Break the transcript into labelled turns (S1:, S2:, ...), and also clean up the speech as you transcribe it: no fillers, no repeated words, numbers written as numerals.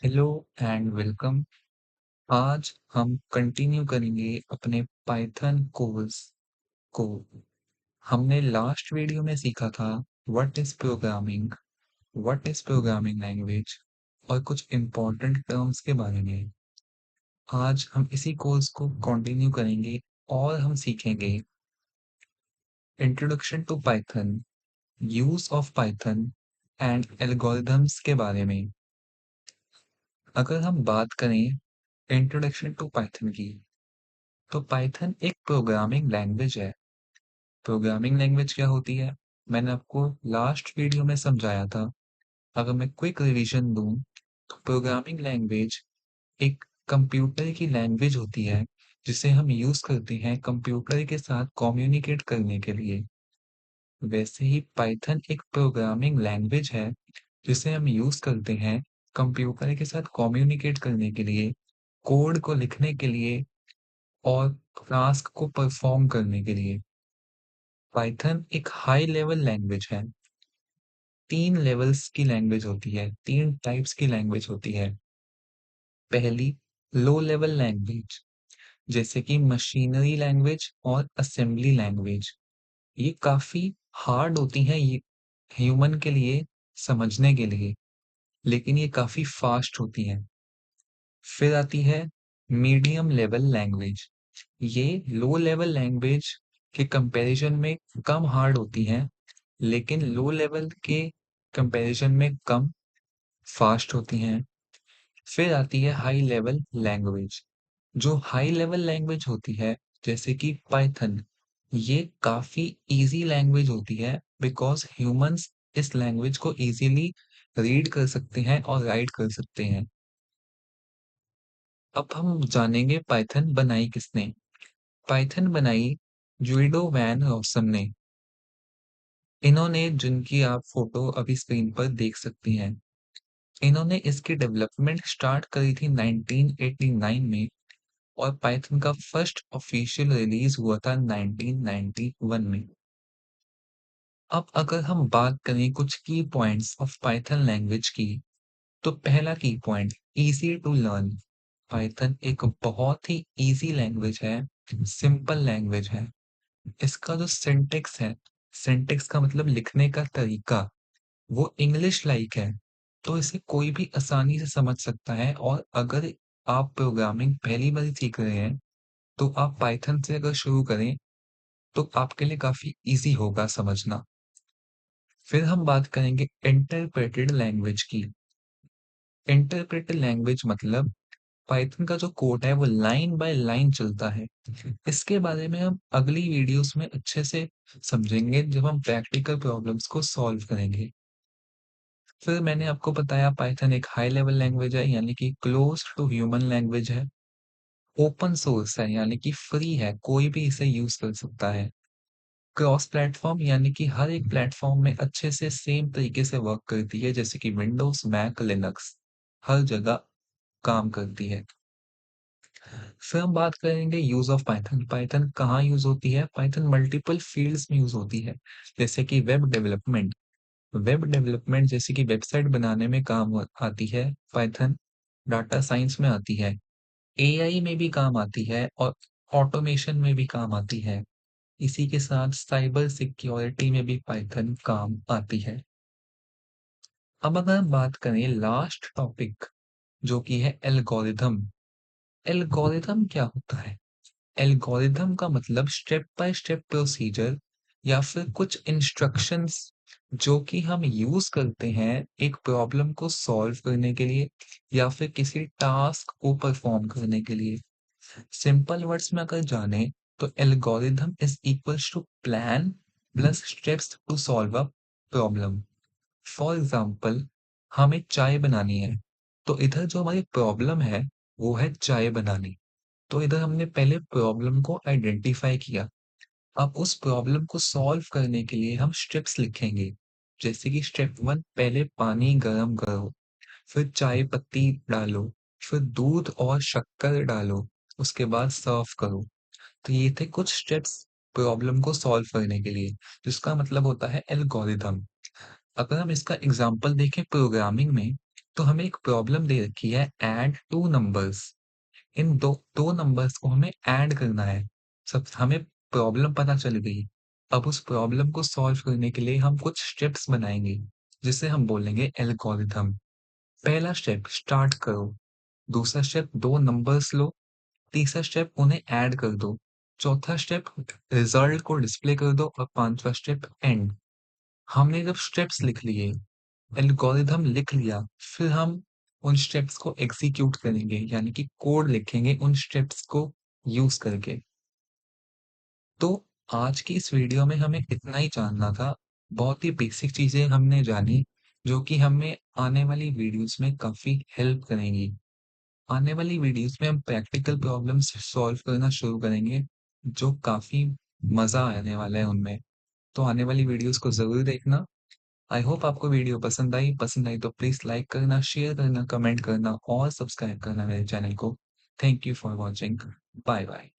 S1: Hello and welcome. आज हम continue करेंगे अपने पाइथन कोर्स को। हमने लास्ट वीडियो में सीखा था व्हाट इज प्रोग्रामिंग लैंग्वेज और कुछ इम्पोर्टेंट टर्म्स के बारे में। आज हम इसी कोर्स को कंटिन्यू करेंगे और हम सीखेंगे introduction to Python, use of Python and algorithms के बारे में। अगर हम बात करें इंट्रोडक्शन टू पाइथन की, तो पाइथन एक प्रोग्रामिंग लैंग्वेज है। प्रोग्रामिंग लैंग्वेज क्या होती है? मैंने आपको लास्ट वीडियो में समझाया था। अगर मैं क्विक रिवीजन दूं, तो प्रोग्रामिंग लैंग्वेज एक कंप्यूटर की लैंग्वेज होती है जिसे हम यूज करते हैं कंप्यूटर के साथ कम्युनिकेट करने के लिए। वैसे ही पाइथन एक प्रोग्रामिंग लैंग्वेज है जिसे हम यूज करते हैं कंप्यूटर के साथ कम्युनिकेट करने के लिए, कोड को लिखने के लिए और टास्क को परफॉर्म करने के लिए। पाइथन एक हाई लेवल लैंग्वेज है। 3 लेवल्स की लैंग्वेज होती है, 3 टाइप्स की लैंग्वेज होती है। पहली लो लेवल लैंग्वेज, जैसे कि मशीनरी लैंग्वेज और असेंबली लैंग्वेज। ये काफी हार्ड होती हैं ये ह्यूमन के लिए समझने के लिए, लेकिन ये काफी फास्ट होती हैं। फिर आती है मीडियम लेवल लैंग्वेज। ये लो लेवल लैंग्वेज के कंपैरिजन में कम हार्ड होती हैं, लेकिन लो लेवल के कंपैरिजन में कम फास्ट होती हैं। फिर आती है हाई लेवल लैंग्वेज। जो हाई लेवल लैंग्वेज होती है, जैसे कि पाइथन, ये काफी इजी लैंग्वेज होती है बिकॉज ह्यूमंस इस लैंग्वेज को इजीली रीड कर सकते हैं और राइट कर सकते हैं। अब हम जानेंगे पाइथन बनाई किसने। पाइथन बनाई ड्यूइडो वैन रॉसन ने। इन्होंने, जिनकी आप फोटो अभी स्क्रीन पर देख सकती हैं, इन्होंने इसकी डेवलपमेंट स्टार्ट करी थी 1989 में और पाइथन का फर्स्ट ऑफिशियल रिलीज हुआ था 1991 में। अब अगर हम बात करें कुछ की पॉइंट्स ऑफ पाइथन लैंग्वेज की, तो पहला key point, easy to learn. Python एक बहुत ही इजी लैंग्वेज है, सिंपल लैंग्वेज है। इसका जो सिंटेक्स है, सिंटेक्स का मतलब लिखने का तरीका, वो इंग्लिश लाइक है, तो इसे कोई भी आसानी से समझ सकता है। और अगर आप प्रोग्रामिंग पहली बार सीख रहे हैं, तो आप पाइथन से अगर शुरू करें, तो आपके लिए काफी इजी होगा समझना। फिर हम बात करेंगे इंटरप्रेटेड लैंग्वेज की। इंटरप्रेटेड लैंग्वेज मतलब पाइथन का जो कोड है वो लाइन बाय लाइन चलता है। इसके बारे में हम अगली वीडियोस में अच्छे से समझेंगे जब हम प्रैक्टिकल प्रॉब्लम्स को सॉल्व करेंगे। फिर मैंने आपको बताया पाइथन एक हाई लेवल लैंग्वेज है, यानी कि क्लोज टू ह्यूमन लैंग्वेज है। ओपन सोर्स है, यानी कि फ्री है, कोई भी इसे यूज कर सकता है। क्रॉस प्लेटफॉर्म, यानी कि हर एक प्लेटफॉर्म में अच्छे से सेम तरीके से वर्क करती है, जैसे कि विंडोज, मैक, लिनक्स, हर जगह काम करती है। फिर हम बात करेंगे यूज ऑफ पाइथन। पाइथन कहाँ यूज होती है? पाइथन मल्टीपल फील्ड्स में यूज होती है, जैसे कि वेब डेवलपमेंट। वेब डेवलपमेंट जैसे कि वेबसाइट बनाने में काम आती है पाइथन। डाटा साइंस में आती है, एआई में भी काम आती है और ऑटोमेशन में भी काम आती है। इसी के साथ साइबर सिक्योरिटी में भी पाइथन काम आती है। अब अगर हम बात करें लास्ट टॉपिक, जो कि है एल्गोरिथम। एल्गोरिथम क्या होता है? एल्गोरिथम का मतलब स्टेप बाय स्टेप प्रोसीजर या फिर कुछ इंस्ट्रक्शंस जो कि हम यूज करते हैं एक प्रॉब्लम को सॉल्व करने के लिए या फिर किसी टास्क को परफॉर्म करने के लिए। सिंपल वर्ड्स में अगर जाने, तो algorithm is equals to plan plus steps to solve a problem. For example, हमें चाय बनानी है, तो इधर जो हमारी प्रॉब्लम है वो है चाय बनानी। तो इधर हमने पहले प्रॉब्लम को आइडेंटिफाई किया। अब उस प्रॉब्लम को सॉल्व करने के लिए हम स्टेप्स लिखेंगे, जैसे कि स्टेप 1, पहले पानी गरम करो, फिर चाय पत्ती डालो, फिर दूध और शक्कर डालो, उसके बाद सर्व करो। तो ये थे कुछ स्टेप्स प्रॉब्लम को सॉल्व करने के लिए, जिसका मतलब होता है एल्गोरिथम। अगर हम इसका एग्जाम्पल देखें प्रोग्रामिंग में, तो हमें एक प्रॉब्लम दे रखी है ऐड 2 नंबर्स। इन दो नंबर्स को हमें ऐड करना है। सब हमें प्रॉब्लम पता चल गई। अब उस प्रॉब्लम को सॉल्व करने के लिए हम कुछ स्टेप्स बनाएँगे, जिसे हम बोलेंगे एल्गोरिथम। पहला स्टेप स्टार्ट करो, दूसरा स्टेप 2 नंबर्स लो, तीसरा स्टेप उन्हें ऐड कर दो, चौथा स्टेप रिजल्ट को डिस्प्ले कर दो और पांचवा स्टेप एंड। हमने जब स्टेप्स लिख लिए, एल्गोरिथम लिख लिया, फिर हम उन स्टेप्स को एग्जीक्यूट करेंगे, यानी कि कोड लिखेंगे उन स्टेप्स को यूज करके। तो आज की इस वीडियो में हमें इतना ही जानना था। बहुत ही बेसिक चीजें हमने जानी, जो कि हमें आने वाली वीडियोस में काफी हेल्प करेंगी। आने वाली वीडियोस में हम प्रैक्टिकल प्रॉब्लम्स सॉल्व करना शुरू करेंगे, जो काफी मजा आने वाला है उनमें। तो आने वाली वीडियोस को जरूर देखना। आई होप आपको वीडियो पसंद आई तो प्लीज लाइक करना, शेयर करना, कमेंट करना और सब्सक्राइब करना मेरे चैनल को। Thank you for watching. Bye bye.